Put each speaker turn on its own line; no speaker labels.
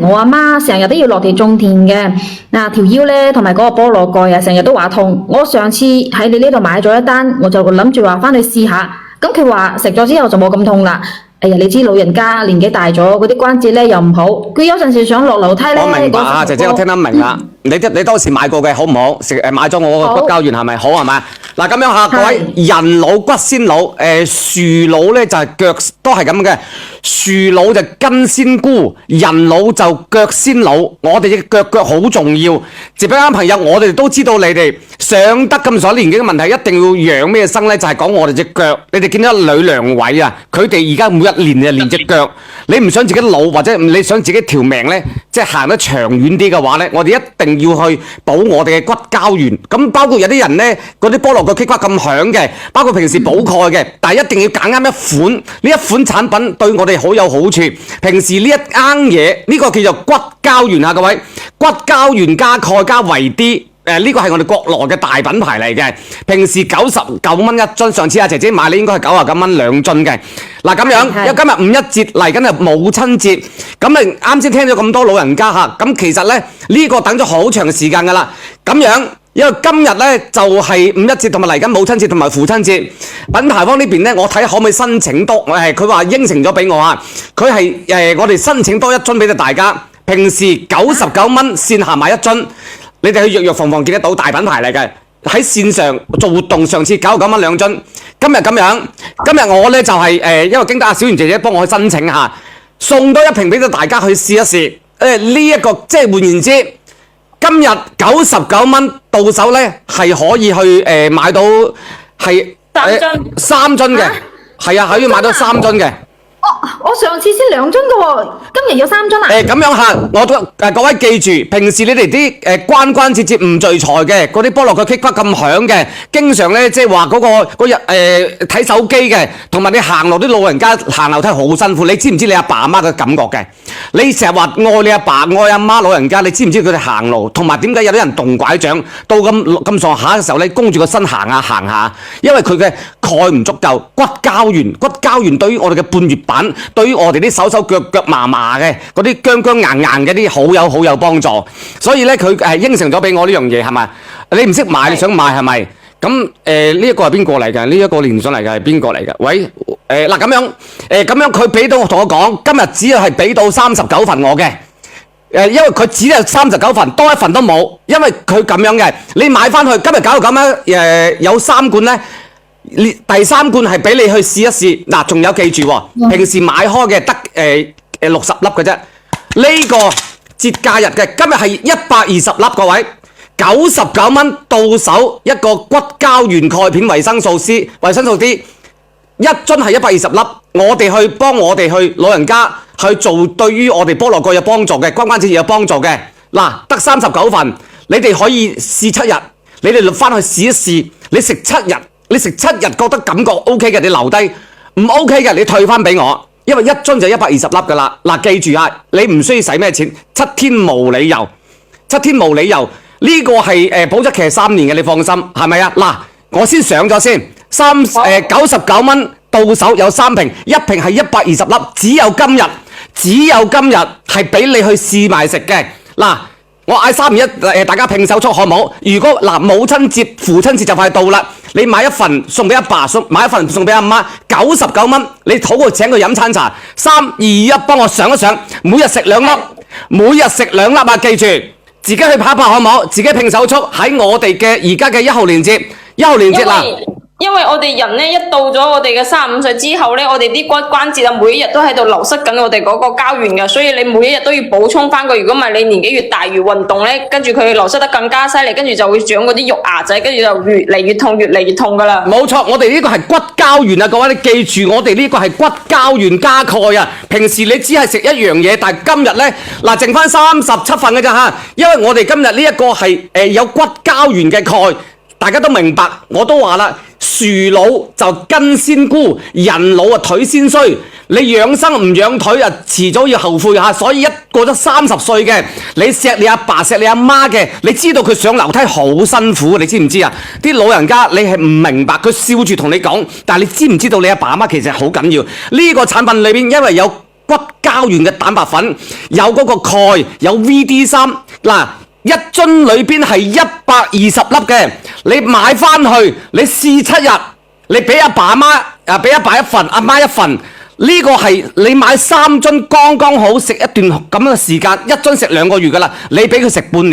我阿媽成日都要落地種田嘅，嗱條腰咧同埋嗰個菠蘿蓋啊，成日都話痛。我上次喺你呢度買咗一單，我就諗住話翻去試下，咁佢話食咗之後就冇咁痛啦。哎呀，你知老人家年紀大咗，嗰啲關節咧又唔好，佢有陣時想落樓梯咧。
我明白啊，姐姐，我聽得明啦。你當時買過嘅好唔好？買咗我個骨膠原係咪好係咪？嗱咁樣嚇，各位人老骨先老，樹老咧就係腳都係咁嘅，樹老就根先枯，人老就腳先老。我哋嘅腳好重要。接俾啱朋友，我哋都知道你哋上得咁上年紀嘅問題，一定要養咩生咧？就係講我哋隻腳。你哋見到呂良偉啊，佢哋而家每一年就練隻腳。你唔想自己老或者你想自己條命咧，即係行得長遠啲嘅話咧，我哋一定要去補我哋嘅骨膠原。咁包括有啲人咧，嗰啲菠蘿個棘骨咁響嘅，包括平時補鈣嘅，但係一定要揀啱一款。呢一款產品對我哋好有好處。平時呢一啱嘢，呢個叫做骨膠原啊，各位，骨膠原加鈣加維 D。呢個係我哋國內嘅大品牌嚟嘅，平時99蚊一樽，上次阿姐姐買你應該係99蚊兩樽嘅。嗱咁樣，因為今日五一節嚟緊係母親節，咁你啱先聽咗咁多老人家嚇，咁其實咧呢個等咗好長時間㗎啦。咁樣，因為今日咧就係五一節同埋嚟緊母親節同埋父親節，品牌方呢邊咧我睇可唔可以申請多？佢話應承咗俾我啊，佢係我哋申請多一樽俾到大家。平時99蚊線下買一樽。你哋去藥房見得到大品牌嚟嘅，喺線上做活動，上次99蚊兩樽，今日咁樣，今日我咧就係因為經得阿小圓姐姐幫我去申請下，送多一瓶俾到大家去試一試。呢一個即係換言之，今日99蚊到手咧係可以去買到係3樽嘅，係啊，可以買到3樽嘅。
我上次先2樽嘅喎，今日有3樽啊！
咁樣嚇，我都各位記住，平時你哋啲關關節節唔聚財嘅，嗰啲菠蘿嘅棘骨咁響嘅，經常咧即係話嗰日睇手機嘅，同埋你行路啲老人家行樓梯好辛苦，你知唔知你阿爸阿媽嘅感覺嘅？你成日話愛你阿爸愛阿媽老人家，你知唔知佢哋行路？同埋點解有啲人動拐杖到咁上下嘅時候咧，弓住個身行下，因為佢嘅鈣唔足夠，骨膠原對於我哋嘅半月板，對於我哋啲手腳麻麻嘅嗰啲僵硬嘅啲好有幫助。所以咧佢應承咗俾我呢樣嘢係咪？你唔識買你想買係咪？咁呢一個係邊個嚟嘅？呢一個連上嚟嘅係邊個嚟嘅？喂嗱咁樣佢俾到同我講，今日只係俾到39份我嘅。因為佢只係39份，多一份都冇。因為佢咁樣嘅，你買翻去今日搞到咁樣有3罐咧。第3罐係俾你去試一試，嗱，仲有記住喎，平時買開嘅得60粒嘅啫，呢個節假日嘅今日係120粒，各位99蚊到手一個骨膠原鈣片維生素 C、維生素 D， 一樽係120粒，我哋去幫我哋去老人家去做對於我哋菠蘿蓋有幫助嘅，關節有幫助嘅，嗱得39份，你哋可以試7日，你哋翻去試一試，你食7日。你食7日覺得感覺 OK 嘅，你留低；唔 OK 嘅，你退翻俾我。因為一樽就120粒噶啦。嗱，記住啊，你唔需要使咩錢，7天無理由，7天無理由。呢個係保質期係3年嘅，你放心，係咪啊？嗱，我先上咗先，99蚊到手有3瓶，一瓶係120粒，只有今日係俾你去試埋食嘅。嗱。我嗌3唔1，大家拼手速好唔好？如果母親節、父親節就快到啦，你買一份送俾阿爸，買一份送俾阿媽，99蚊，你討佢請佢飲餐茶。3、2、1，幫我上一上，每日食2粒，啊！記住，自己去拍一拍好唔好？自己拼手速喺我哋嘅而家嘅1號連接啦。
因為我哋人咧一到咗我哋嘅35歲之後咧，我哋啲骨關節啊，每一日都喺度流失緊我哋嗰個膠原嘅，所以你每一日都要補充翻佢。如果唔係，你年紀越大越運動咧，跟住佢流失得更加犀利，跟住就會長嗰啲肉芽仔，跟住就越嚟越痛噶啦。
冇錯，我哋呢個係骨膠原啊，各位你記住，我哋呢個係骨膠原加鈣啊。平時你只係食一樣嘢，但係今日咧剩翻37份嘅咋吓，因為我哋今日呢一個係有骨膠原嘅鈣。大家都明白，我都話啦，樹老就根先枯，人老啊腿先衰。你養生唔養腿啊，遲早要後悔嚇。所以一過咗30歲嘅，你錫你阿爸錫你阿媽嘅，你知道佢上樓梯好辛苦，你知唔知啊？啲老人家你係唔明白，佢笑住同你講，但係你知唔知道你阿爸阿媽其實好緊要？呢個產品裏邊因為有骨膠原嘅蛋白粉，有嗰個鈣，有 VD3。嗱，一樽裏邊係120粒嘅，你買翻去，你試7日，你俾阿爸阿媽俾阿爸一份，阿媽一份。呢個係你買3樽剛剛好食一段咁嘅時間，一樽食2個月噶啦，你俾佢食半年。